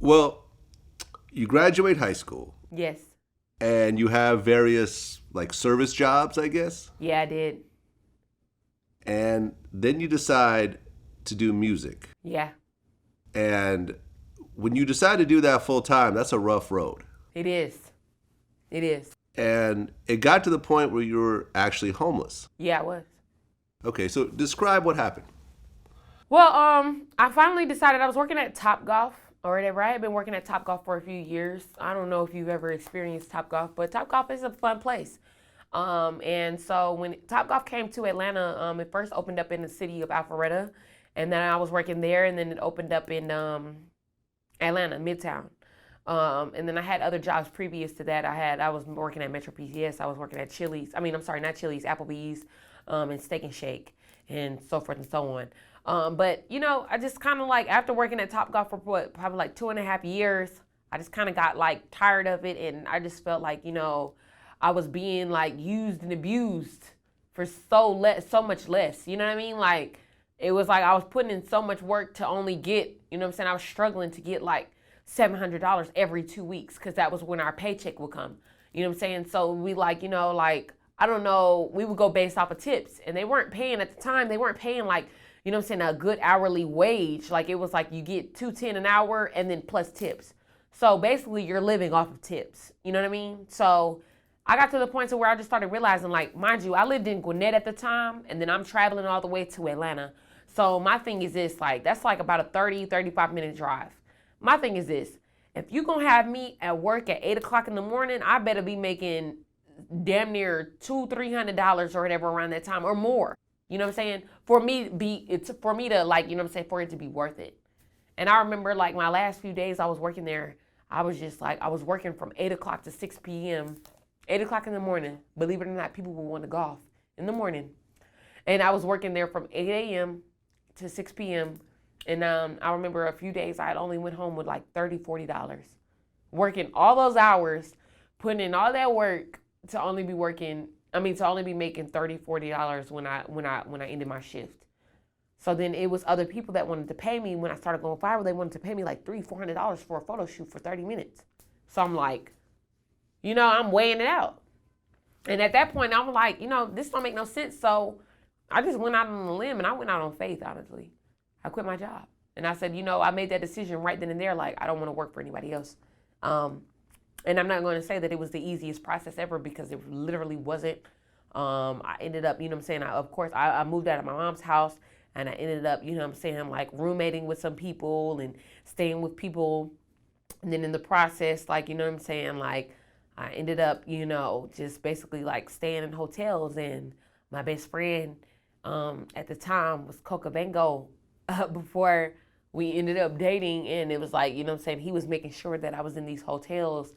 Well, you graduate high school Yes. and you have various like service jobs, I guess. Yeah, I did. And then you decide to do music. Yeah, And when you decide to do that full time, that's a rough road. it is. It is. And it got to the point where you were actually homeless. Yeah, it was. Okay, so describe what happened. Well, I finally decided I was working at Top Golf or whatever. I had been working at Top Golf for a few years. I don't know if you've ever experienced Top Golf, but Top Golf is a fun place. And so when Top Golf came to Atlanta, it first opened up in the city of Alpharetta, and then I was working there, and then it opened up in Atlanta, Midtown. And then I had other jobs previous to that. I was working at Metro PCS. I was working at Chili's. I mean, I'm sorry, not Chili's, Applebee's, and Steak and Shake, and so forth and so on. But I just kind of like after working at Top Golf for probably like 2.5 years, I just kind of got like tired of it, and I just felt like I was being like used and abused for so much less. You know what I mean? Like it was like I was putting in so much work to only get. You know what I'm saying? I was struggling to get like $700 every 2 weeks because that was when our paycheck would come. You know what I'm saying? So we like I don't know, we would go based off of tips, and they weren't paying at the time. They weren't paying like a good hourly wage. Like it was like you get $2.10 an hour and then plus tips. So basically you're living off of tips. You know what I mean? So I got to the point to where I just started realizing, like, mind you, I lived in Gwinnett at the time, and then I'm traveling all the way to Atlanta. So my thing is this, like, that's like about a 35-minute drive. My thing is this, if you gonna have me at work at 8 o'clock in the morning, I better be making damn near $200-300 or whatever around that time or more. You know what I'm saying? For me to like, for it to be worth it. And I remember like my last few days I was working there, I was just like, I was working from 8 o'clock to 6 p.m., 8 o'clock in the morning. Believe it or not, people would want to golf in the morning. And I was working there from 8 a.m. to 6 p.m. And I remember a few days I had only went home with like $30-40. Working all those hours, putting in all that work to only be making $30-40 when I ended my shift. So then it was other people that wanted to pay me when I started going viral. They wanted to pay me like $300-400 for a photo shoot for 30 minutes. So I'm like, I'm weighing it out. And at that point, I'm like, this don't make no sense. So I just went out on a limb, and I went out on faith, honestly. I quit my job. And I said, I made that decision right then and there, like, I don't want to work for anybody else. And I'm not going to say that it was the easiest process ever, because it literally wasn't. I ended up, I moved out of my mom's house, and I ended up, like roommating with some people and staying with people. And then in the process, like, like, I ended up, just basically like staying in hotels, and my best friend at the time was Coca Bango before we ended up dating, and it was like, he was making sure that I was in these hotels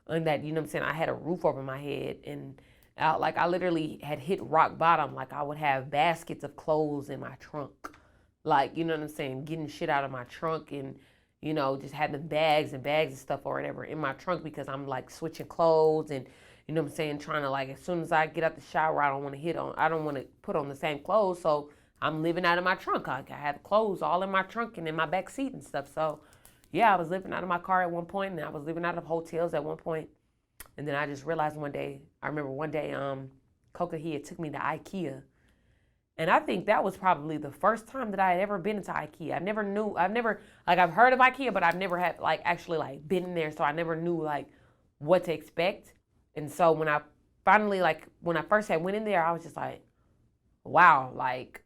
and that, I had a roof over my head, and I literally had hit rock bottom. Like I would have baskets of clothes in my trunk, like, getting shit out of my trunk, and just having bags and stuff or whatever in my trunk, because I'm like switching clothes and, trying to like, as soon as I get out the shower, I don't want to put on the same clothes. So I'm living out of my trunk. I have clothes all in my trunk and in my back seat and stuff. So yeah, I was living out of my car at one point, and I was living out of hotels at one point. And then I just realized one day, Coca, he had took me to IKEA. And I think that was probably the first time that I had ever been into IKEA. I've heard of IKEA, but I've never had like actually like been in there. So I never knew like what to expect. And so when I first had went in there, I was just like, wow, like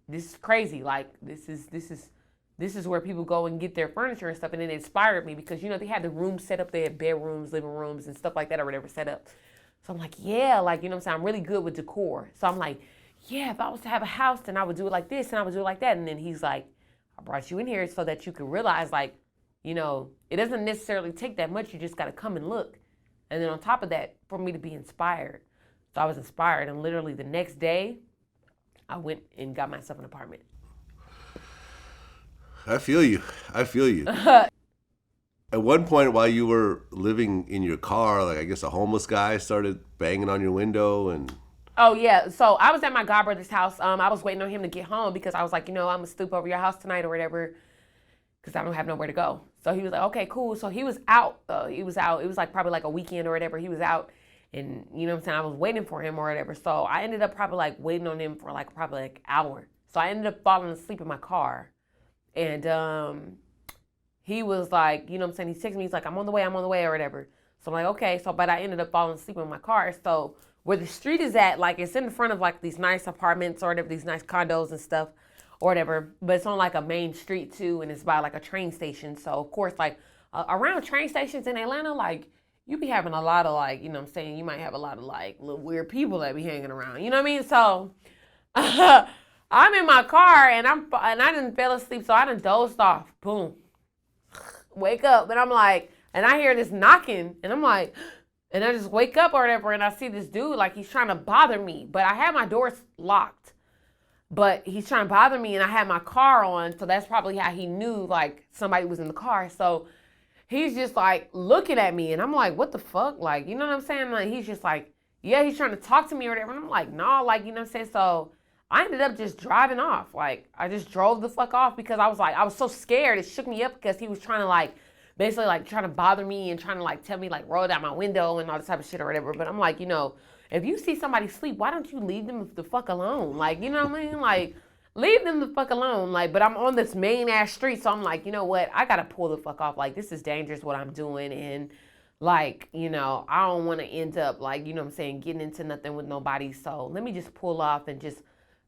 this is crazy. Like this is where people go and get their furniture and stuff. And it inspired me because, they had the rooms set up. They had bedrooms, living rooms and stuff like that or whatever set up. So I'm like, yeah, like, I'm really good with decor. So I'm like, yeah, if I was to have a house, then I would do it like this and I would do it like that. And then he's like, I brought you in here so that you could realize, like, it doesn't necessarily take that much. You just got to come and look. And then on top of that, for me to be inspired. So I was inspired. And literally the next day, I went and got myself an apartment. I feel you. At one point while you were living in your car, like I guess a homeless guy started banging on your window and... Oh, yeah. So I was at my godbrother's house. I was waiting on him to get home because I was like, I'm going to stoop over your house tonight or whatever. because I don't have nowhere to go. So he was like, okay, cool. So he was out. It was like probably like a weekend or whatever. He was out, and you know what I'm saying, I was waiting for him or whatever. So I ended up probably like waiting on him for like probably like an hour. So I ended up falling asleep in my car, and he was like, you know what I'm saying, he texted me, he's like, I'm on the way or whatever. So I'm like, okay. So, but I ended up falling asleep in my car. So where the street is at, like, it's in front of like these nice apartments or whatever, these nice condos and stuff or whatever. But it's on like a main street too, and it's by like a train station. So of course, like around train stations in Atlanta, like you be having a lot of like, you know what I'm saying, you might have a lot of like little weird people that be hanging around. You know what I mean? So I'm in my car and I didn't fell asleep, so I done dozed off. Boom. Wake up, and I'm like, and I hear this knocking, and I'm like, and I just wake up or whatever, and I see this dude, like, he's trying to bother me, but I had my doors locked, but he's trying to bother me, and I had my car on, so that's probably how he knew, like, somebody was in the car. So he's just, like, looking at me, and I'm like, what the fuck? Like, you know what I'm saying? Like, he's just like, yeah, he's trying to talk to me or whatever, and I'm like, nah, like, you know what I'm saying? So I ended up just driving off. Like, I just drove the fuck off because I was so scared. It shook me up because he was trying to, like, basically, like, trying to bother me and trying to, like, tell me, like, roll down my window and all this type of shit or whatever. But I'm like, you know, if you see somebody sleep, why don't you leave them the fuck alone? Like, you know what I mean? Like, leave them the fuck alone. Like, but I'm on this main ass street, so I'm like, you know what? I gotta pull the fuck off. Like, this is dangerous what I'm doing, and like, you know, I don't want to end up, like, you know what I'm saying, getting into nothing with nobody. So let me just pull off and just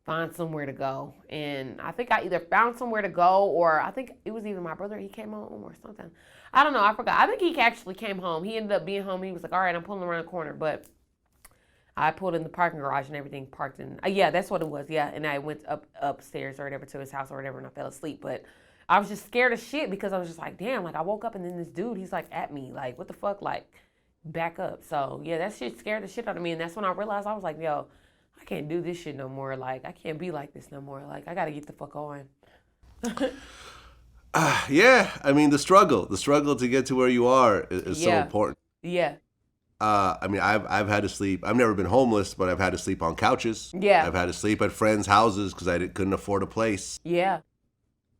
find somewhere to go. And I think I either found somewhere to go, or I think it was either my brother, he came home or something. I don't know, I forgot. I think he actually came home. He ended up being home. He was like, all right, I'm pulling around the corner. But I pulled in the parking garage and everything, parked in, yeah, that's what it was, yeah. And I went upstairs or whatever to his house or whatever, and I fell asleep. But I was just scared as shit because I was just like, damn, like, I woke up and then this dude, he's like at me, like, what the fuck, like, back up. So yeah, that shit scared the shit out of me. And that's when I realized, I was like, yo, I can't do this shit no more. Like, I can't be like this no more. Like, I gotta get the fuck on. Yeah, I mean, the struggle to get to where you are is so Yeah. important. Yeah. I mean, I've had to sleep. I've never been homeless, but I've had to sleep on couches. Yeah. I've had to sleep at friends' houses because couldn't afford a place. Yeah.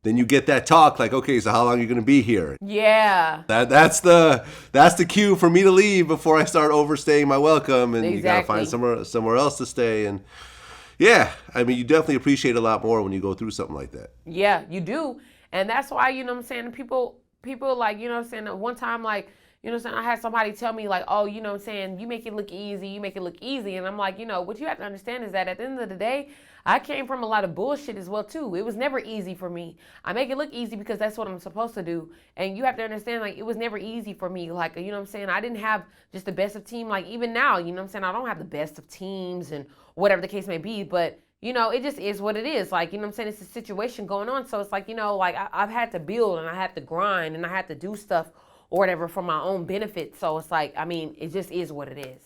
Then you get that talk like, okay, so how long are you going to be here? Yeah. That's the cue for me to leave before I start overstaying my welcome, and you got to find somewhere else to stay. And yeah, I mean, you definitely appreciate it a lot more when you go through something like that. Yeah, you do. And that's why, you know what I'm saying, people like, you know what I'm saying, at one time, like, you know what I'm saying, I had somebody tell me like, oh, you know what I'm saying, you make it look easy. And I'm like, you know, what you have to understand is that at the end of the day, I came from a lot of bullshit as well too. It was never easy for me. I make it look easy because that's what I'm supposed to do. And you have to understand, like, it was never easy for me. Like, you know what I'm saying, I didn't have just the best of team. Like, even now, you know what I'm saying, I don't have the best of teams and whatever the case may be, but you know, it just is what it is. Like, you know what I'm saying, it's a situation going on. So it's like, you know, like I've had to build and I had to grind and I had to do stuff or whatever for my own benefit. So it's like, I mean, it just is what it is.